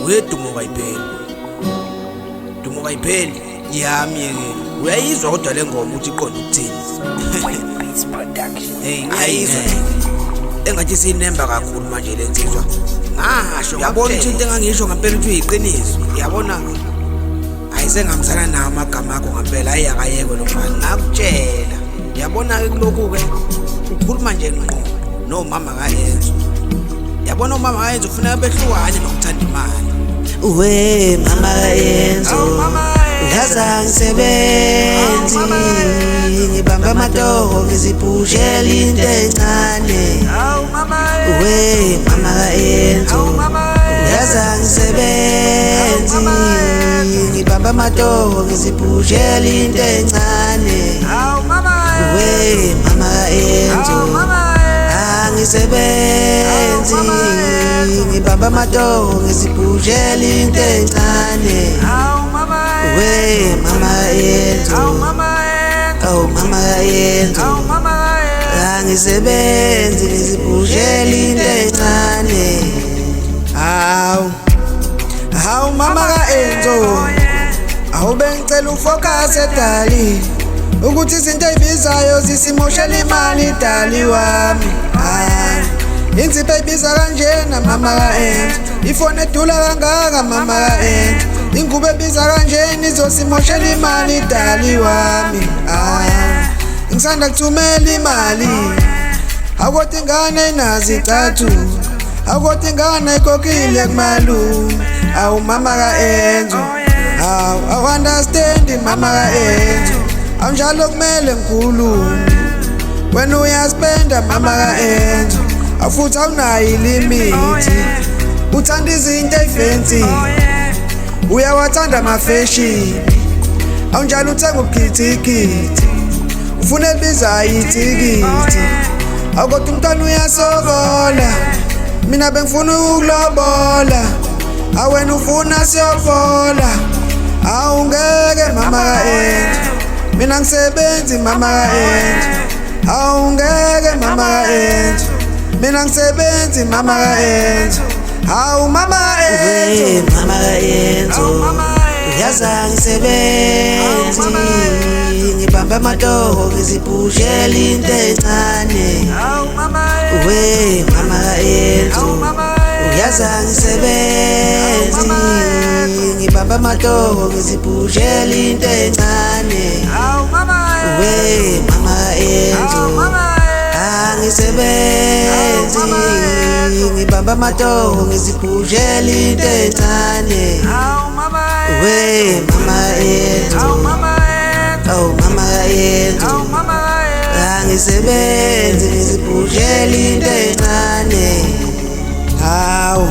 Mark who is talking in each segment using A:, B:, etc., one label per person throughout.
A: Wedumo kayipheli. Dumo kayipheli yami yeke. Uyayizwa kodwa le ngoma uthi iqonda ukuthini? Hey, ngiyayizwa. Engathi sinemba kakhulu manje le nsizwa. Ngasho yabona into engangisho ngempela ukuthi uyiqiniso. Uyabona? Ayisengamsana nawo amagama akho ngempela ayakayekwe lo mfana. Ngakutshela. Uyabona ke kulokhu ke ukhuluma nje ngqo no mama kayenzo. Yabona umama kayenzo ufuna behlukane nokuthanda imali.
B: We mama kayenzo ngaza ngisebenzi ngibamba amatoho ngiziphushela into encane. We mama kayenzo ngaza ngisebenzi ngibamba amatoho ngiziphushela into encane. We mama kayenzo angisebenzi ngibamba amatoho ngiziphushela into encane. We mama kayenzo oh mama kayenzo angisebenzi ngiziphushela into encane.
A: Hawu mama kayenzo awubengicela ufocus edali ukuthi izinto ezibizayo zisimoshela imali dali wami. Insipho ebiza kanjena mama kayenzo, ifone edula kangaka mama kayenzo, ingubo ebiza kanjena izosimoshela imali dali wami. Ngisanda kuthumela imali akodwa ingane inazi icathu, akodwa ingane ikokile kumalume. Awu mama kayenzo I understand mama kayenzo, anjalo kumele ngikhulume. Wena uyaspenda mama kayenzo, afuthi awunayo ilimiti. Uthanda izinto ezifancy, uyawathanda amafashion, awunjalo uthenga ubukhithikhithi, ufuna elibizayo ithikithi. Akodwa umntwana uyasokola, mina bengifuna ukulobola. Awena ufuna siyofola, awungeke mama kayenzo, mina ngisebenzi mama kayenzo. Awungeke mama kayenzo, mina ngisebenzi mama kayenzo. Hawu mama kayenzo,
B: mama kayenzo yaza ngisebenzi ngibamba amatoho ngiziphushela into encane. We mama kayenzo yaza ngisebenzi ngibamba amatoho ngiziphushela into encane. We mama kayenzo angisebenzi ngibamba amatoho ngiziphushela into encane. We mama kayenzo oh mama kayenzo angisebenzi ngiziphushela into encane.
A: Hawu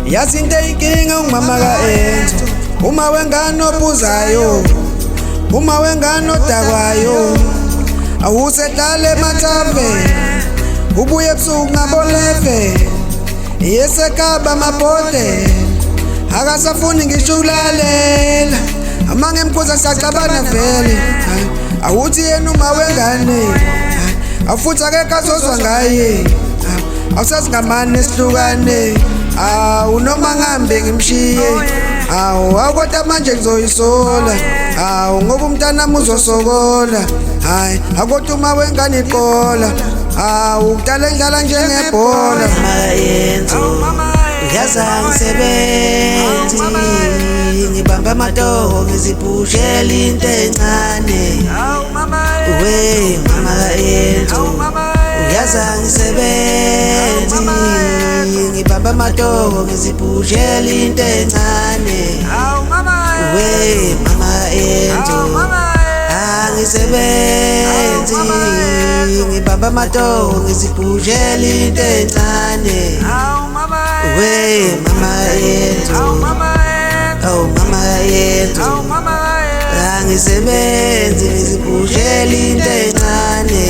A: yazi into eyinkinga ungumama kayenzo, uma wengane ophuzayo, uma wengane odakwayo, awusedlala emathambe, ubuye ebusuku ngaboleve, yesekaba amabhode, akasafuni ngisho ukulalela. Amange emkhoza siyacabana vele, awuthi yena uma wengane, afuthi akekho azozwa ngaye, awusazi ngamane esihlukane. Noma ngihambe ngimshiye, kodwa manje ngizoyisola. Ngoba umntanami uzosokola. Hayi akodwa uma wengane iqola, ukudala edlala njengebhola.
B: Mama kayenzo yaza ngisebenzi ngibamba amatoho ngiziphushela into encane. We mama kayenzo yaza ngisebenzi ngibamba amatoho ngiziphushela into encane. We mama kayenzo angisebenzi ngibamba amatoho ngiziphushela into encane. We mama kayenzo oh mama kayenzo angisebenzi ngiziphushela into encane.